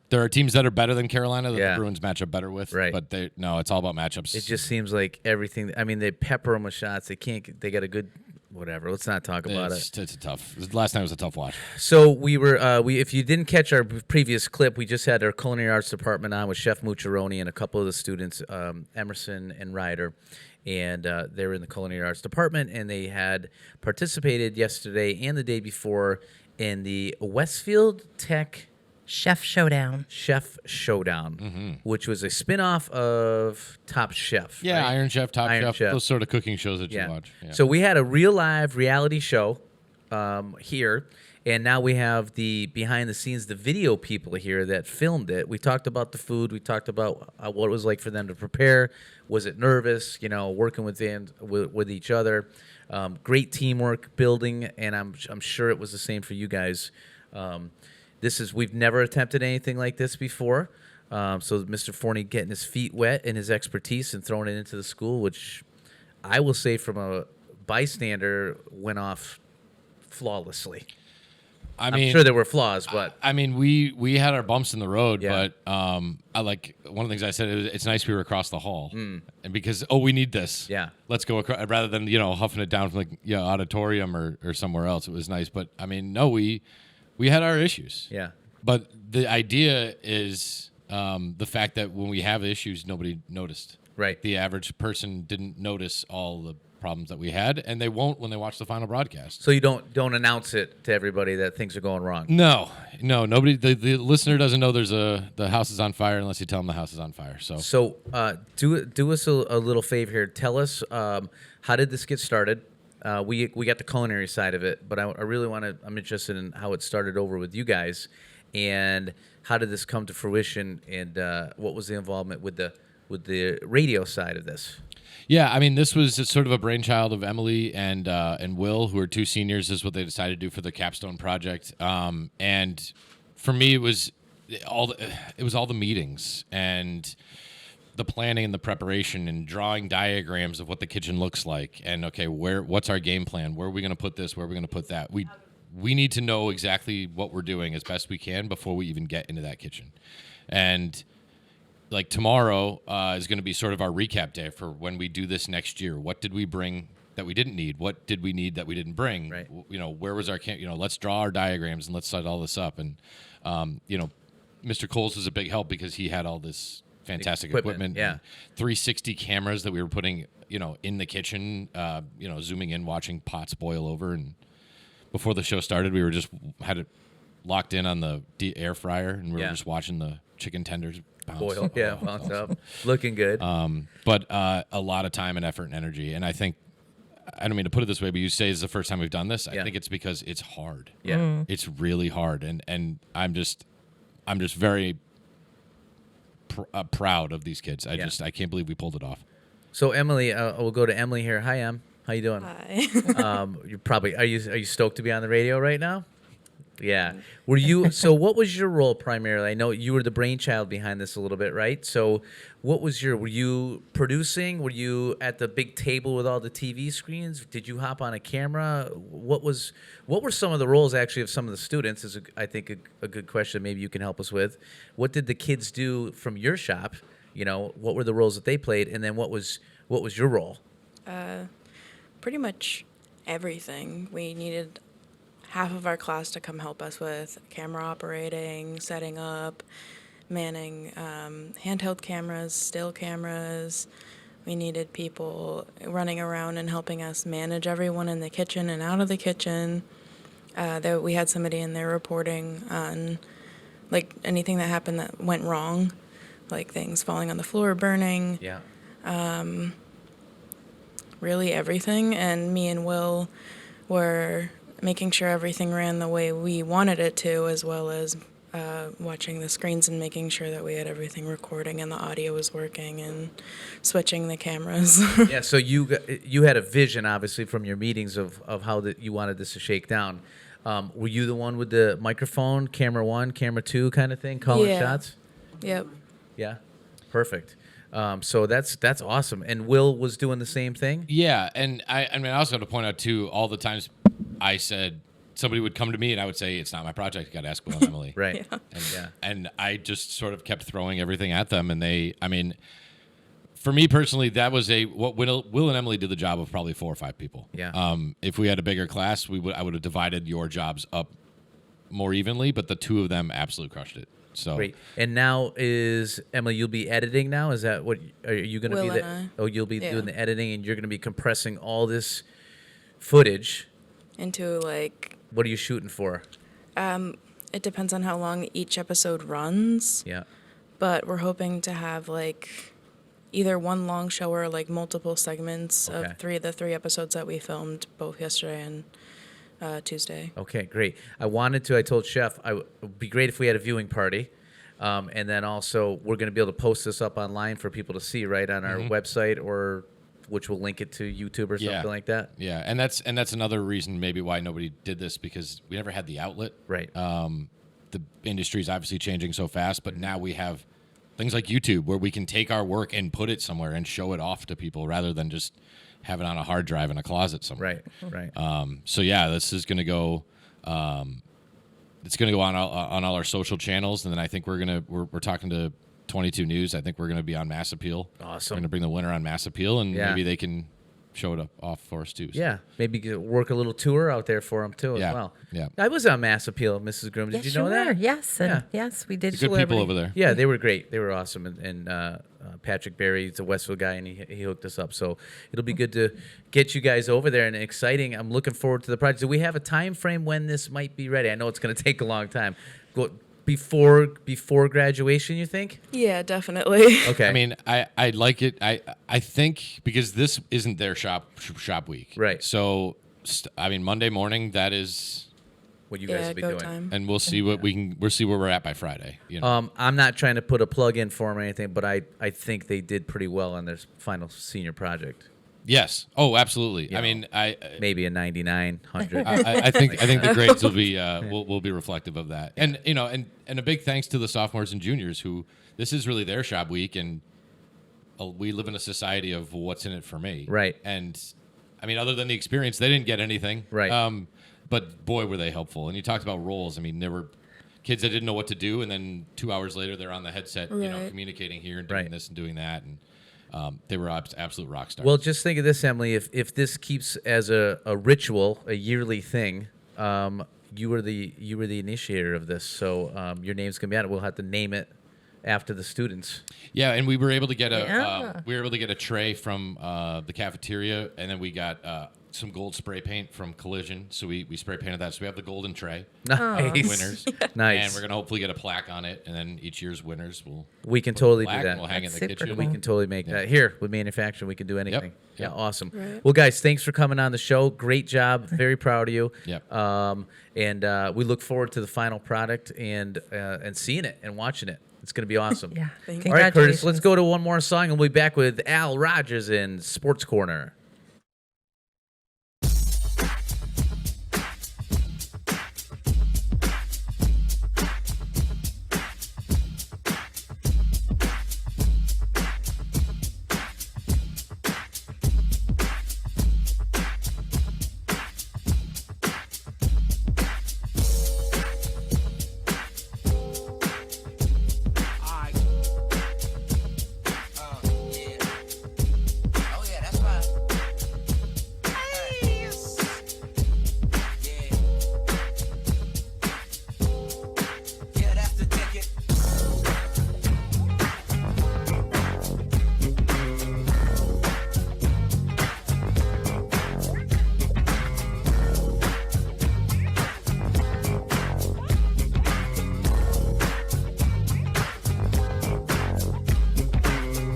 there are teams that are better than Carolina that the Bruins match up better with. Right. But it's all about matchups. It just seems like everything. I mean, they pepper them with shots. They can't. They got a good. Whatever. Let's not talk about it. It's a tough. Last night was a tough watch. So we were. If you didn't catch our previous clip, we just had our culinary arts department on with Chef Mucciaroni and a couple of the students, Emerson and Ryder. And they were in the culinary arts department, and they had participated yesterday and the day before in the Westfield Tech Chef Showdown. Which was a spinoff of Top Chef. Yeah, right? Iron Chef, Top Chef, those sort of cooking shows that you watch. Yeah. So we had a real live reality show here, and now we have the behind the scenes, the video people here that filmed it. We talked about the food. We talked about what it was like for them to prepare. Was it nervous? Working with each other. Great teamwork building, and I'm sure it was the same for you guys. We've never attempted anything like this before. So Mr. Forney getting his feet wet and his expertise and throwing it into the school, which I will say from a bystander went off flawlessly. I'm sure there were flaws, but we had our bumps in the road. Yeah. But I like one of the things I said. It's nice we were across the hall, and because we need this. Yeah, let's go across rather than huffing it down from auditorium or somewhere else. It was nice, but we had our issues. Yeah, but the idea is the fact that when we have issues, nobody noticed. Right, the average person didn't notice all the problems that we had, and they won't when they watch the final broadcast. So you don't announce it to everybody that things are going wrong. No, nobody. The listener doesn't know the house is on fire unless you tell them the house is on fire. So do us a little favor here. Tell us how did this get started? We got the culinary side of it, but I really I'm interested in how it started over with you guys, and how did this come to fruition, and what was the involvement with the radio side of this? Yeah, this was sort of a brainchild of Emily and Will, who are two seniors. This is what they decided to do for the capstone project. And for me, it was all the meetings and the planning and the preparation and drawing diagrams of what the kitchen looks like. And what's our game plan? Where are we going to put this? Where are we going to put that? We need to know exactly what we're doing as best we can before we even get into that kitchen. And like tomorrow is going to be sort of our recap day for when we do this next year. What did we bring that we didn't need? What did we need that we didn't bring? Right. Where was our camp? Let's draw our diagrams and let's set all this up. And Mr. Coles was a big help because he had all this fantastic equipment. Yeah, 360 cameras that we were putting in the kitchen. Zooming in, watching pots boil over. And before the show started, we had it locked in on the air fryer, and we were just watching the chicken tenders bounce. Bounce up, looking good. But a lot of time and effort and energy, and I think I don't mean to put it this way, but you say it's the first time we've done this. I think it's because it's hard. Yeah. It's really hard, and I'm just very proud of these kids. I can't believe we pulled it off. So Emily, we'll go to Emily here. Hi, Em. How you doing? Hi. You're probably are you stoked to be on the radio right now? Yeah. Were you? So what was your role primarily? I know you were the brainchild behind this a little bit, right? So what was were you producing? Were you at the big table with all the TV screens? Did you hop on a camera? What were some of the roles actually of some of the students is I think a good question maybe you can help us with. What did the kids do from your shop? You know, what were the roles that they played, and then what was your role? Pretty much everything. We needed half of our class to come help us with camera operating, setting up, manning handheld cameras, still cameras. We needed people running around and helping us manage everyone in the kitchen and out of the kitchen. We had somebody in there reporting on like anything that happened that went wrong, like things falling on the floor, burning. Yeah. Really everything. And me and Will were making sure everything ran the way we wanted it to, as well as watching the screens and making sure that we had everything recording and the audio was working and switching the cameras. Yeah, so you had a vision, obviously, from your meetings of how you wanted this to shake down. Were you the one with the microphone, camera 1, camera 2 kind of thing, calling shots? Yep. Yeah, perfect. So that's awesome. And Will was doing the same thing? Yeah, and I mean, I also have to point out, too, all the times I said somebody would come to me and I would say, it's not my project, you got to ask Will and Emily. Right. Yeah. And I just sort of kept throwing everything at them. And for me personally, that was what Will and Emily did the job of probably 4 or 5 people. Yeah. If we had a bigger class, I would have divided your jobs up more evenly, but the 2 of them absolutely crushed it. So great. And now is Emily? You'll be editing now. Is that what? Are you going to be? You'll be doing the editing, and you're going to be compressing all this footage into like. What are you shooting for? It depends on how long each episode runs. Yeah. But we're hoping to have like either one long show or like multiple segments of the three episodes that we filmed both yesterday and Tuesday. Okay, great. I told Chef, it would be great if we had a viewing party. And then also, we're going to be able to post this up online for people to see, right, on our website, or which will link it to YouTube or something like that. Yeah, and that's another reason maybe why nobody did this, because we never had the outlet. Right. The industry is obviously changing so fast, but now we have things like YouTube where we can take our work and put it somewhere and show it off to people rather than just have it on a hard drive in a closet somewhere. Right. So yeah, this is going to go. It's going to go on all our social channels, and then I think we're talking to 22 News. I think we're going to be on Mass Appeal. Awesome. We're going to bring the winner on Mass Appeal, and maybe they can show it off for us too. So. Yeah, maybe work a little tour out there for them too as well. Yeah. I was on Mass Appeal, Mrs. Groom. Did you know that? Yes, yes, we did. Good people over there. Yeah, they were great. They were awesome, and Patrick Berry, he's a Westville guy, and he hooked us up. So it'll be good to get you guys over there, and exciting. I'm looking forward to the project. Do we have a time frame when this might be ready? I know it's going to take a long time. Before graduation, you think? Yeah, definitely. Okay. I mean, I like it. I think because this isn't their shop week, right? So Monday morning, that is what you guys will be doing, time. And we'll see we'll see where we're at by Friday. You know? I'm not trying to put a plug in for them or anything, but I think they did pretty well on their final senior project. Yes. Oh, absolutely. You I mean, maybe a 99, 100. I think the grades will be will be reflective of that. And and a big thanks to the sophomores and juniors who this is really their shop week, and we live in a society of what's in it for me. Right. And I mean, other than the experience, they didn't get anything. Right. But boy, were they helpful. And you talked about roles. I mean, there were kids that didn't know what to do, and then 2 hours later, they're on the headset, communicating here and doing this and doing that, and. They were absolute rock stars. Well, just think of this, Emily. If this keeps as a ritual, a yearly thing, you were the initiator of this. So your name's gonna be on it. We'll have to name it after the students. Yeah, and we were able to get Yeah. a tray from the cafeteria, and then we got some gold spray paint from Collision. So we spray painted that. So we have the golden tray. Nice. Winners. Nice. And we're gonna hopefully get a plaque on it, and then each year's winners we can put totally a do plaque that. and we'll hang it in the That's super kitchen. We can totally make that. Here with manufacturing, we can do anything. Yep. Yeah, awesome. Right. Well, guys, thanks for coming on the show. Great job. Very proud of you. Yep. And we look forward to the final product and seeing it and watching it. It's going to be awesome. Yeah. Thank All right, Curtis, let's Congratulations. go to one more song and we'll be back with Al Rogers in Sports Corner.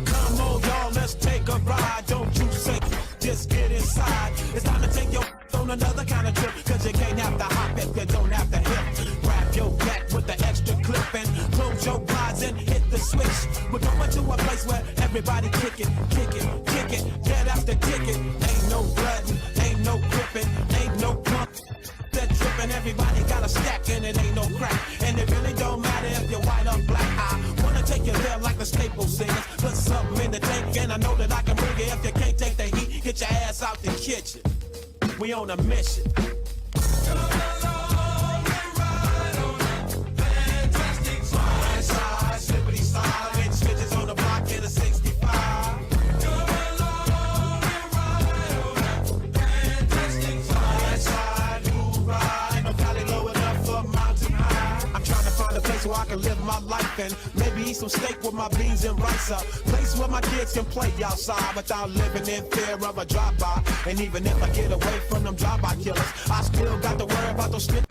Come on, y'all, let's take a ride. Don't you say, just get inside. It's time to take your on another kind of trip. Cause you can't have to hop if you don't have to hip. Grab your back with the extra clip and close your blinds and hit the switch. We're going to a place where everybody kick it, kick it, kick it. Get after ticket. Ain't no blooding, ain't no gripping, ain't no pump. That tripping, everybody got a stack and it ain't no crack. And it really don't matter if you're white or black. I wanna take you there like the Staples singers. Put something in the tank and I know that I can bring it. If you can't take the heat, get your ass out the kitchen. We on a mission. Slippity slide, bitch, switches on the block in a 65. So I can live my life and maybe eat some steak with my beans and rice up. Place where my kids can play outside without living in fear of a drive-by. And even if I get away from them drive-by killers, I still got to worry about those snitches.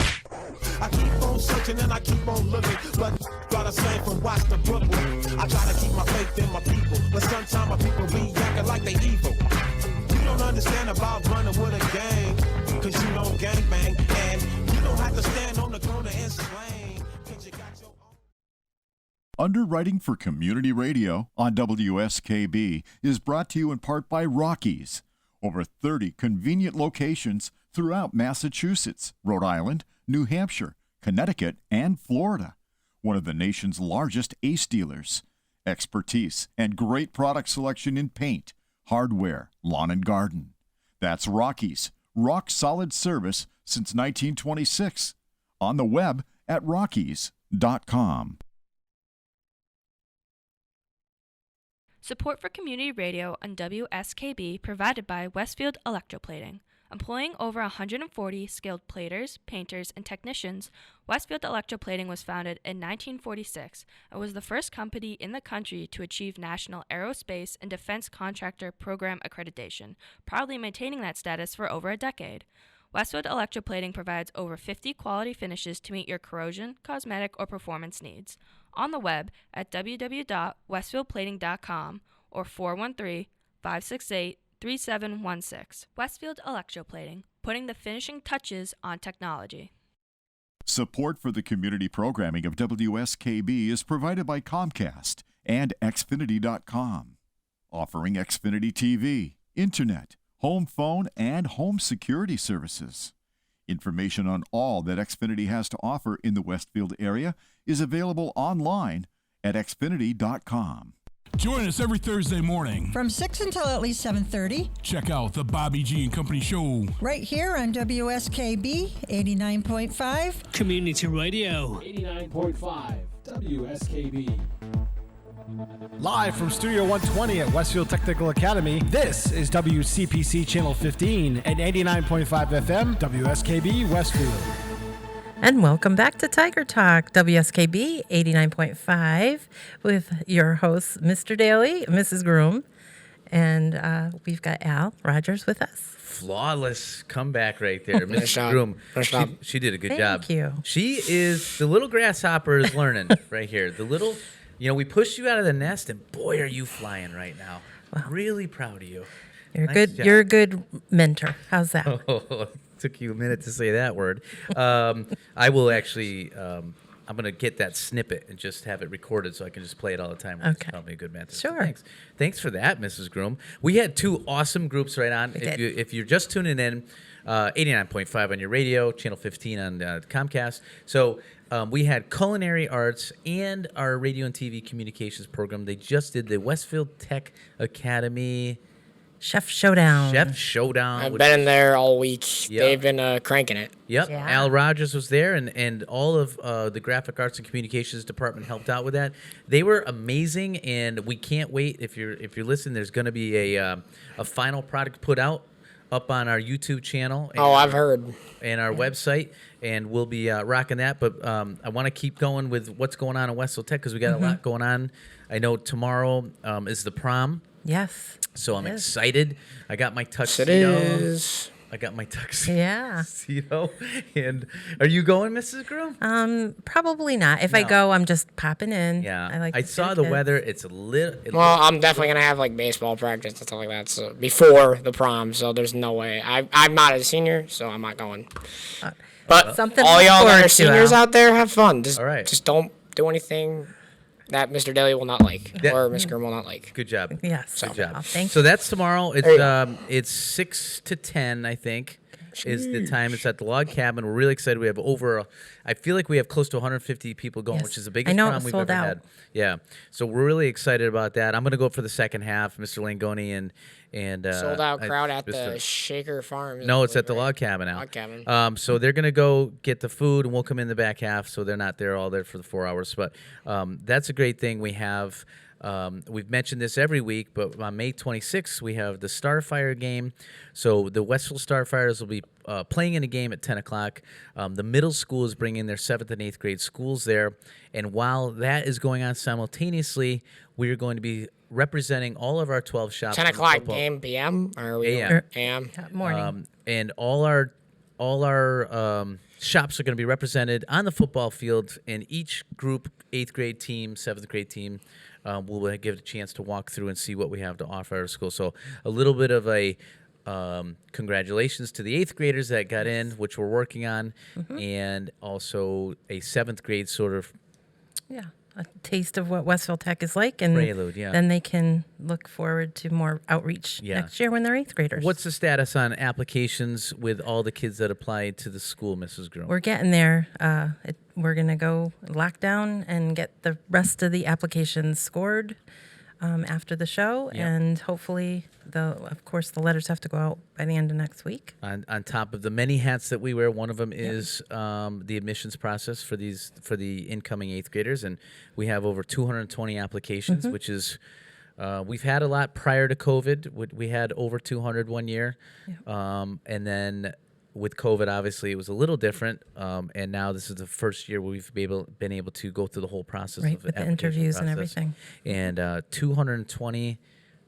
I keep on searching and I keep on looking, but got the same from Watts to Brooklyn. I try to keep my faith in my people, but sometimes my people be acting like they evil. You don't understand about running with a gang, cause you don't gangbang, and you don't have to stand on the corner and slang, cause you got your own. Underwriting for Community Radio on WSKB is brought to you in part by Rockies. Over 30 convenient locations throughout Massachusetts, Rhode Island, New Hampshire, Connecticut, and Florida. One of the nation's largest ACE dealers. Expertise and great product selection in paint, hardware, lawn and garden. That's Rockies. Rock solid service since 1926. On the web at rockies.com. Support for community radio on WSKB provided by Westfield Electroplating. Employing over 140 skilled platers, painters, and technicians, Westfield Electroplating was founded in 1946 and was the first company in the country to achieve National Aerospace and Defense Contractor Program accreditation, proudly maintaining that status for over a decade. Westfield Electroplating provides over 50 quality finishes to meet your corrosion, cosmetic, or performance needs. On the web at www.westfieldplating.com or 413-568-3716. Westfield Electroplating, putting the finishing touches on technology. Support for the community programming of WSKB is provided by Comcast and Xfinity.com, offering Xfinity TV, Internet, home phone, and home security services. Information on all that Xfinity has to offer in the Westfield area is available online at Xfinity.com. Join us every Thursday morning from 6 until at least 7:30. Check out the Bobby G and Company Show right here on WSKB 89.5 Community Radio. 89.5 WSKB. Live from Studio 120 at Westfield Technical Academy, this is WCPC Channel 15 and 89.5 FM, WSKB Westfield. And welcome back to Tiger Talk, WSKB 89.5, with your hosts, Mr. Daly, Mrs. Groom, and we've got Al Rogers with us. Flawless comeback right there. Nice Mrs. job. Groom, Nice job. she did a good job. Thank you. She is, the little grasshopper is learning right here. The little, we pushed you out of the nest, and boy, are you flying right now. Really proud of you. You're Nice good. job. You're a good mentor. How's that? Oh, took you a minute to say that word. I will actually, I'm going to get that snippet and just have it recorded so I can just play it all the time. Okay. Call me a good mentor. So Sure. Thanks for that, Mrs. Groom. We had two awesome groups right on. We did. If you're just tuning in, 89.5 on your radio, channel 15 on Comcast. So we had culinary arts and our radio and TV communications program. They just did the Westfield Tech Academy Chef Showdown. I've been in there all week. Yep. They've been cranking it. Yep. Yeah. Al Rogers was there, and all of the graphic arts and communications department helped out with that. They were amazing, and we can't wait. If you're listening, there's going to be a final product put out up on our YouTube channel. Oh, I've heard. And our website, and we'll be rocking that. But I want to keep going with what's going on in Westfield Tech because we got a lot going on. I know tomorrow is the prom. Yes. So I'm excited. I got my It tuxedo. is. I got my tuxedo. Yeah. And are you going, Mrs. Groom? Probably not. If I No. go, I'm just popping in. Yeah. I like. I to see saw the kids. weather. It's a little. Well, I'm definitely gonna have like baseball practice and stuff like that. So before the prom, so there's no way. I'm not a senior, so I'm not going. But Something all to y'all look that forward are to, seniors Al. out there, have fun. Just, All right. just don't do anything that Mr. Daly will not like or Miss Grimm will not like. Good job. Yes. Good job. Well, thank So that's tomorrow. There you go. It's 6 to 10, I think, is the time. It's at the log cabin. We're really excited. We have I feel like we have close to 150 people going, Yes. which is the biggest I know it prom was we've sold ever out. had. Yeah. So we're really excited about that. I'm going to go for the second half. Mr. Langoni and Sold out crowd at Mr. the Shaker Farm. No, it's at the log cabin now. Log cabin. So they're gonna go get the food, and we'll come in the back half. So they're not there all there for the 4 hours. But that's a great thing. We have. We've mentioned this every week, but on May 26th we have the Starfire game. So the Westfield Starfires will be playing in a game at 10 o'clock. The middle school is bringing their 7th and 8th grade schools there, and while that is going on simultaneously, we are going to be representing all of our 12 shops. 10 in the o'clock football- game PM or are we AM. doing AM? Morning. And all our shops are going to be represented on the football field, and each group, 8th grade team, 7th grade team, will give a chance to walk through and see what we have to offer at our school. So a little bit of a congratulations to the 8th graders that got in, which we're working on, and also a 7th grade sort of Yeah. A taste of what Westfield Tech is like, and Prelude, yeah. then they can look forward to more outreach Yeah. next year when they're 8th graders. What's the status on applications with all the kids that applied to the school, Mrs. Groom? We're getting there. We're going to go lock down and get the rest of the applications scored after the show. Yeah. And hopefully, of course, the letters have to go out by the end of next week. On top of the many hats that we wear, one of them is the admissions process for the incoming 8th graders, and we have over 220 applications, which is we've had a lot prior to COVID. We had over 200 one year, and then with COVID, obviously, it was a little different, and now this is the first year where we've been able to go through the whole process Right, of with the application interviews and process. everything. And 220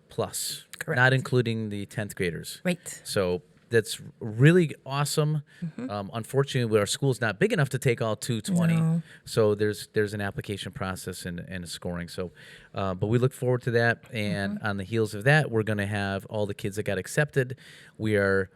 plus, Correct. not including the 10th graders. Right. So that's really awesome. Unfortunately, our school's not big enough to take all 220. No. So there's an application process and a scoring. So, but we look forward to that. And on the heels of that, we're going to have all the kids that got accepted. We are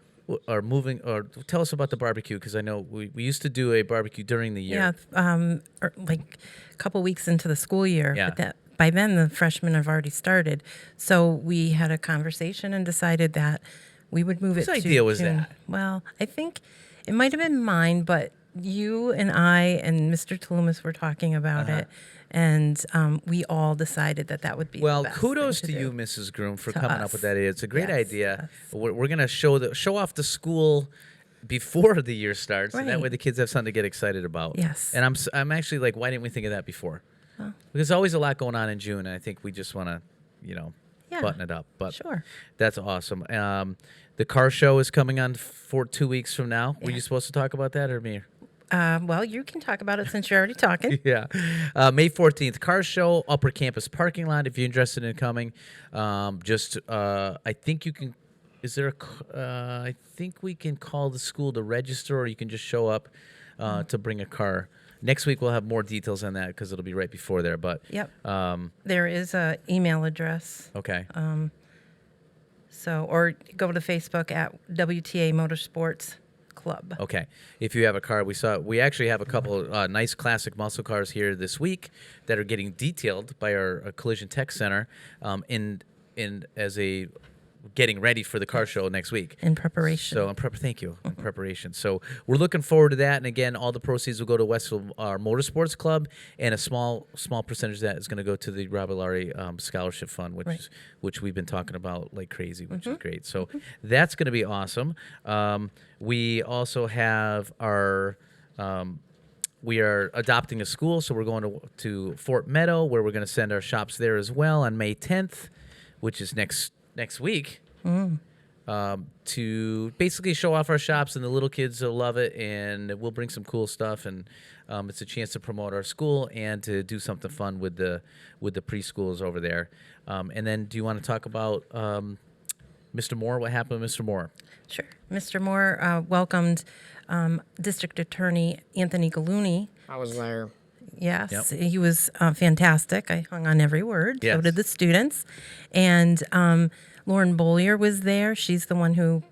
moving. Or tell us about the barbecue, because I know we used to do a barbecue during the year. Yeah, like a couple weeks into the school year. Yeah. But by then, the freshmen have already started. So we had a conversation and decided that we would move Whose it to idea was June. that? Well, I think it might have been mine, but you and I and Mr. Tulumis were talking about it, and we all decided that would be Well, the best kudos thing to do. you, Mrs. Groom, for To coming up us. with that idea. It's a great Yes, idea. We're going to show off the school before the year starts, and that Right. way the kids have something to get excited about. Yes. And I'm actually like, why didn't we think of that before? Oh. Because there's always a lot going on in June, and I think we just want to, Yeah, button it up. But sure. that's awesome. The car show is coming on for 2 weeks from now. Were you supposed to talk about that or me? Well, you can talk about it since you're already talking. Yeah. May 14th, car show, Upper Campus parking lot. If you're interested in coming, I think you can. Is there I think we can call the school to register, or you can just show up to bring a car. Next week we'll have more details on that because it'll be right before there. But yep. There is a email address. Okay. Or go to Facebook at WTA Motorsports Club. Okay. If you have a car, we actually have a couple nice classic muscle cars here this week that are getting detailed by our Collision Tech Center as a getting ready for the car show next week. In preparation. So thank you. In preparation. So we're looking forward to that. And again, all the proceeds will go to Westfield Motorsports Club, and a small percentage of that is going to go to the Robert Laurie Scholarship Fund, which we've been talking about like crazy, which is great. So that's going to be awesome. We also have we are adopting a school, so we're going to Fort Meadow, where we're going to send our shops there as well on May 10th, which is next week, to basically show off our shops, and the little kids will love it, and we'll bring some cool stuff, and it's a chance to promote our school and to do something fun with the preschools over there. And then, do you want to talk about Mr. Moore? What happened with Mr. Moore? Sure. Mr. Moore welcomed District Attorney Anthony Gallooni. I was there. Yes, Yep. He was fantastic. I hung on every word. Yes. So did the students. And Lauren Bollier was there. She's the one who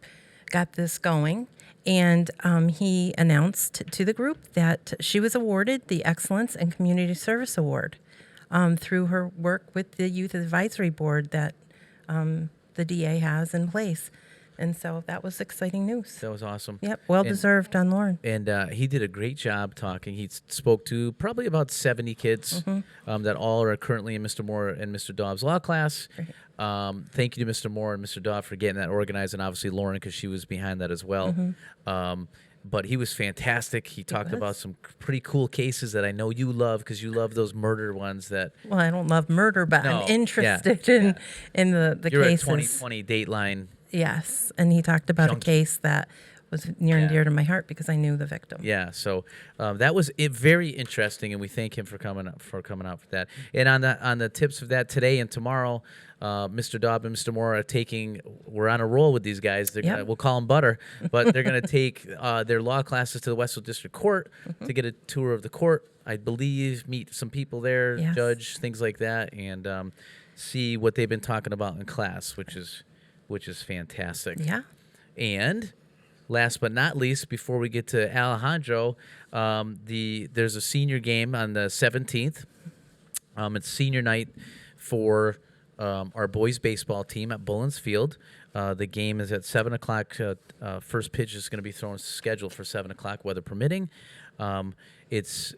got this going. And he announced to the group that she was awarded the Excellence in Community Service Award through her work with the Youth Advisory Board that the DA has in place. And so that was exciting news. That was awesome. Yep, well-deserved on Lauren. And he did a great job talking. He spoke to probably about 70 kids that all are currently in Mr. Moore and Mr. Dobbs' law class. Thank you to Mr. Moore and Mr. Dobb for getting that organized, and obviously Lauren, because she was behind that as well. But he was fantastic. He talked about some pretty cool cases that I know you love, because you love those murder ones that... Well, I don't love murder, but No, I'm interested in the You're cases. at 2020 Dateline. Yes, and he talked about a case that was near and dear to my heart because I knew the victim. Yeah, so that was very interesting, and we thank him for coming out for that. And on the tips of that, today and tomorrow, Mr. Dobb and Mr. Moore we're on a roll with these guys. We'll call them butter, but they're going to take their law classes to the Westfield District Court to get a tour of the court, I believe, meet some people there, judge, things like that, and see what they've been talking about in class, which is fantastic. Yeah. And last but not least, before we get to Alejandro, there's a senior game on the 17th. It's senior night for our boys baseball team at Bullens Field. The game is at 7 o'clock. First pitch is going to be scheduled for 7 o'clock, weather permitting. It's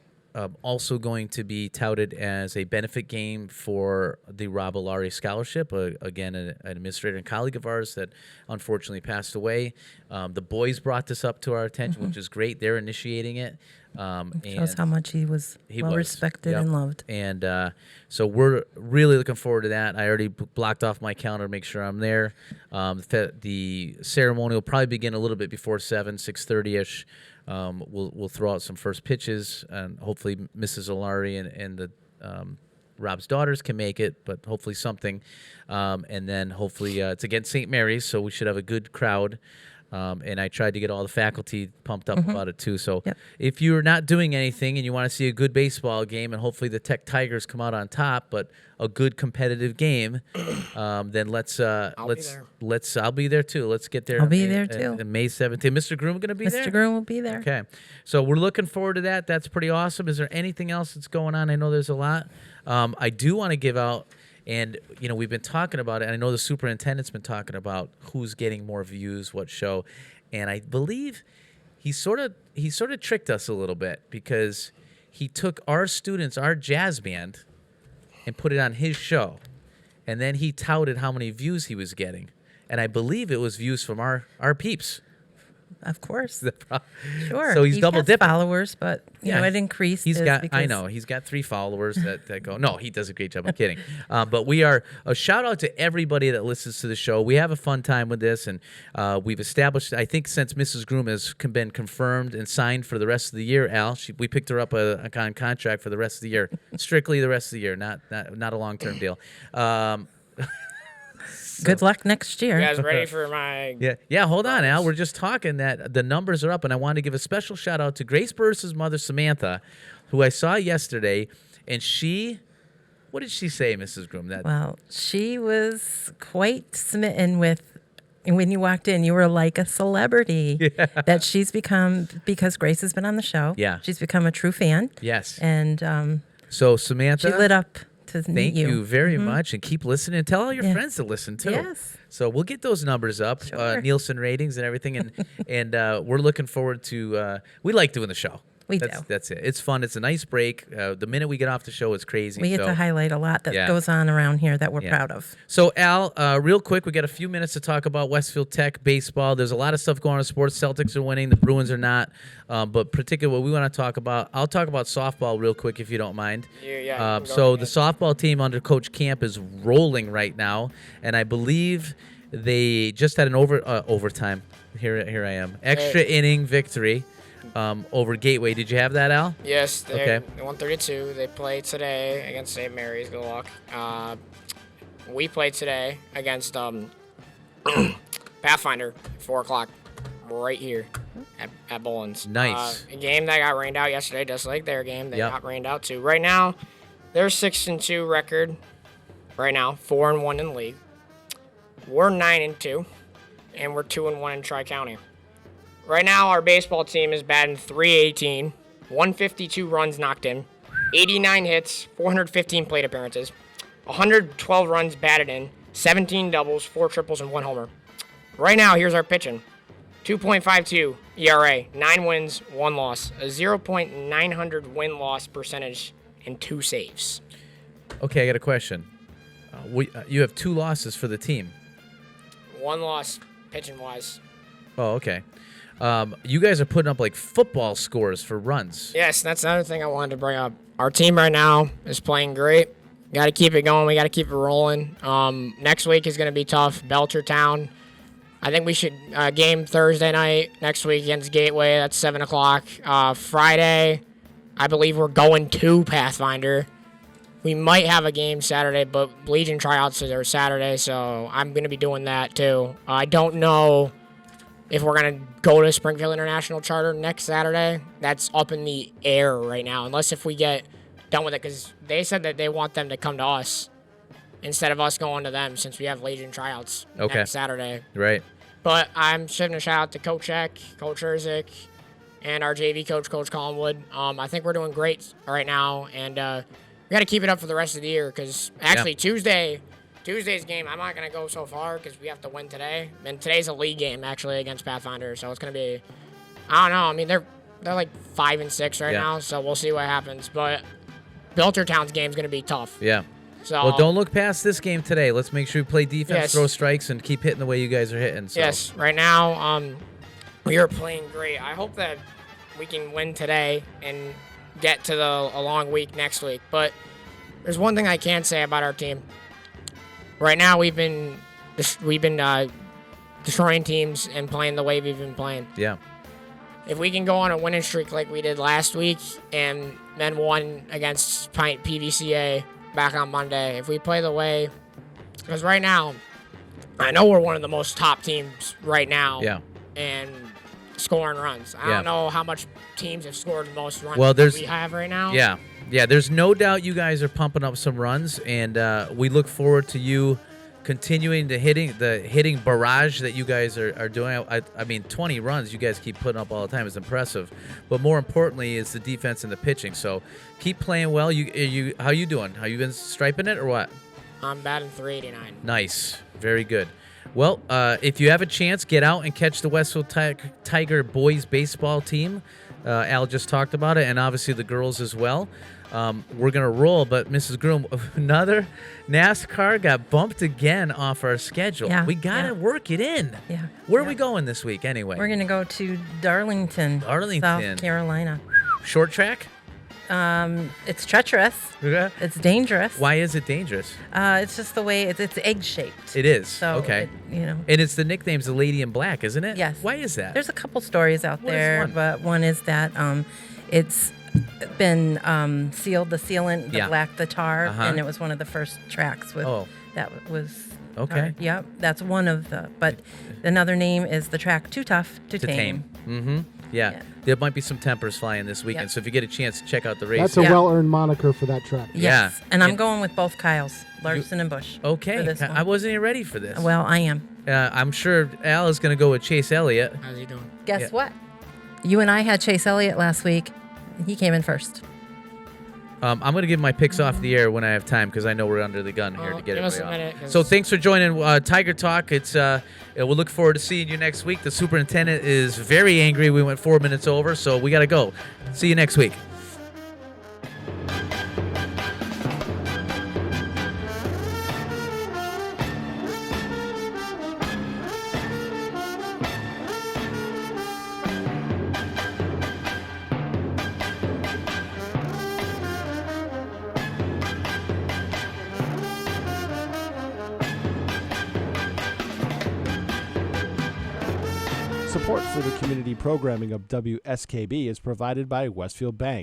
also going to be touted as a benefit game for the Rob Alari Scholarship. Again, an administrator and colleague of ours that unfortunately passed away. The boys brought this up to our attention, which is great. They're initiating it. Shows how much he was respected and loved. And so we're really looking forward to that. I already blocked off my calendar to make sure I'm there. The ceremony will probably begin a little bit before 6:30ish. We'll throw out some first pitches, and hopefully Mrs. Olari and the Rob's daughters can make it, but hopefully something. And then hopefully it's against St. Mary's, so we should have a good crowd. And I tried to get all the faculty pumped up about it too. So if you're not doing anything and you want to see a good baseball game, and hopefully the Tech Tigers come out on top, but a good competitive game, then I'll be there too. Let's get there. I'll be there too. May 17th. Mr. Groom going to be there? Mr. Groom will be there. Okay. So we're looking forward to that. That's pretty awesome. Is there anything else that's going on? I know there's a lot. I do want to give out, and we've been talking about it, and I know the superintendent's been talking about who's getting more views, what show, and I believe he sort of tricked us a little bit, because he took our students, our jazz band, and put it on his show, and then he touted how many views he was getting, and I believe it was views from our peeps. Of course. Sure. Sure. So he's double got dipping. followers, but you know it increased. He's got. I because- know he's got 3 followers that go. No, he does a great job. I'm kidding. But we are a shout out to everybody that listens to the show. We have a fun time with this, and we've established. I think since Mrs. Groom has been confirmed and signed for the rest of the year, Al, we picked her up a contract for the rest of the year, strictly the rest of the year, not a long term deal. Good luck next year. You guys ready for my? Yeah. Hold on, Al. We're just talking that the numbers are up, and I want to give a special shout out to Grace Burris's mother, Samantha, who I saw yesterday, and what did she say, Mrs. Groom? Well, she was quite smitten with. And when you walked in, you were like a celebrity that she's become because Grace has been on the show. Yeah. She's become a true fan. Yes. And so Samantha, she lit up to meet thank you. you very much, and keep listening. Tell all your friends to listen too. Yes. So we'll get those numbers up, Nielsen ratings and everything, and we're looking forward to. We like doing the show. That's it. It's fun. It's a nice break. The minute we get off the show, it's crazy. We get to highlight a lot that goes on around here that we're proud of. So, Al, real quick, we got a few minutes to talk about Westfield Tech baseball. There's a lot of stuff going on in sports. Celtics are winning. The Bruins are not. But particularly what we want to talk about, I'll talk about softball real quick if you don't mind. So the softball team under Coach Camp is rolling right now, and I believe they just had an overtime. Here I am. Extra inning victory. Over Gateway. Did you have that, Al? Yes, they 132. They played today against St. Mary's. Good luck. We played today against Pathfinder, 4 o'clock, right here at Boland's. Nice. A game that got rained out yesterday, just like their game. They got rained out too. Right now, they're 6-2 record. Right now, 4-1 in the league. We're 9-2, and we're 2-1 in Tri-County. Right now, our baseball team is batting .318, 152 runs knocked in, 89 hits, 415 plate appearances, 112 runs batted in, 17 doubles, 4 triples, and 1 homer. Right now, here's our pitching. 2.52 ERA, 9 wins, 1 loss, a 0.900 win-loss percentage, and 2 saves. Okay, I got a question. You have 2 losses for the team. 1 loss, pitching-wise. Oh, okay. You guys are putting up like football scores for runs. Yes, that's another thing I wanted to bring up. Our team right now is playing great. Got to keep it going. We got to keep it rolling. Next week is going to be tough. Belchertown. I think we should game Thursday night next week against Gateway. That's 7 o'clock. Friday, I believe we're going to Pathfinder. We might have a game Saturday, but Legion tryouts are Saturday, so I'm going to be doing that too. I don't know if we're going to go to Springfield International Charter next Saturday. That's up in the air right now, unless if we get done with it, because they said that they want them to come to us instead of us going to them since we have Legion tryouts next Saturday. Right. But I'm shooting a shout out to Coach Eck, Coach Erzik, and our JV coach, Coach Collingwood. I think we're doing great right now, and we got to keep it up for the rest of the year, because actually Tuesday's game, I'm not going to go so far because we have to win today. And today's a league game, actually, against Pathfinder. So it's going to be, I don't know. I mean, they're like 5-6 right now, so we'll see what happens. But Belchertown's game's going to be tough. Yeah. So, well, don't look past this game today. Let's make sure we play defense, throw strikes, and keep hitting the way you guys are hitting. So. Yes. Right now, we are playing great. I hope that we can win today and get to a long week next week. But there's one thing I can say about our team. Right now, we've been destroying teams and playing the way we've been playing. Yeah. If we can go on a winning streak like we did last week and then won against PVCA back on Monday, if we play the way, because right now, I know we're one of the most top teams right now. Yeah. And scoring runs. I don't know how much teams have scored the most runs we have right now. Yeah. Yeah, there's no doubt you guys are pumping up some runs, and we look forward to you continuing to hitting barrage that you guys are doing. I mean, 20 runs you guys keep putting up all the time is impressive, but more importantly is the defense and the pitching. So keep playing well. You how you doing? Have you been striping it or what? I'm batting .389. Nice, very good. Well, if you have a chance, get out and catch the Westfield Tiger boys baseball team. Al just talked about it, and obviously the girls as well. We're going to roll, but Mrs. Groom, another NASCAR got bumped again off our schedule. Yeah, We got to work it in. Yeah. Where are we going this week anyway? We're going to go to Darlington, South Carolina. Short track? It's treacherous. Yeah. It's dangerous. Why is it dangerous? It's just the way it's egg-shaped. It is. So okay. And it's the nickname's the Lady in Black, isn't it? Yes. Why is that? There's a couple stories out What is there, one? but one is that it's been sealed, the sealant, the black, the tar, and it was one of the first tracks with that was. Okay. Yep, that's one of the. But another name is the track Too Tough to Tame. Mm-hmm. Yeah. There might be some tempers flying this weekend, so if you get a chance, check out the race. That's a well-earned moniker for that track. Yes. And I'm going with both Kyles, Larson and Bush. Okay. For this one. I wasn't even ready for this. Well, I am. I'm sure Al is going to go with Chase Elliott. How's he doing? Guess what? You and I had Chase Elliott last week. He came in first. I'm going to give my picks off the air when I have time because I know we're under the gun here to get give us a everybody minute, off. 'cause- So thanks for joining Tiger Talk. We'll look forward to seeing you next week. The superintendent is very angry. We went 4 minutes over, so we got to go. See you next week. Support for the community programming of WSKB is provided by Westfield Bank.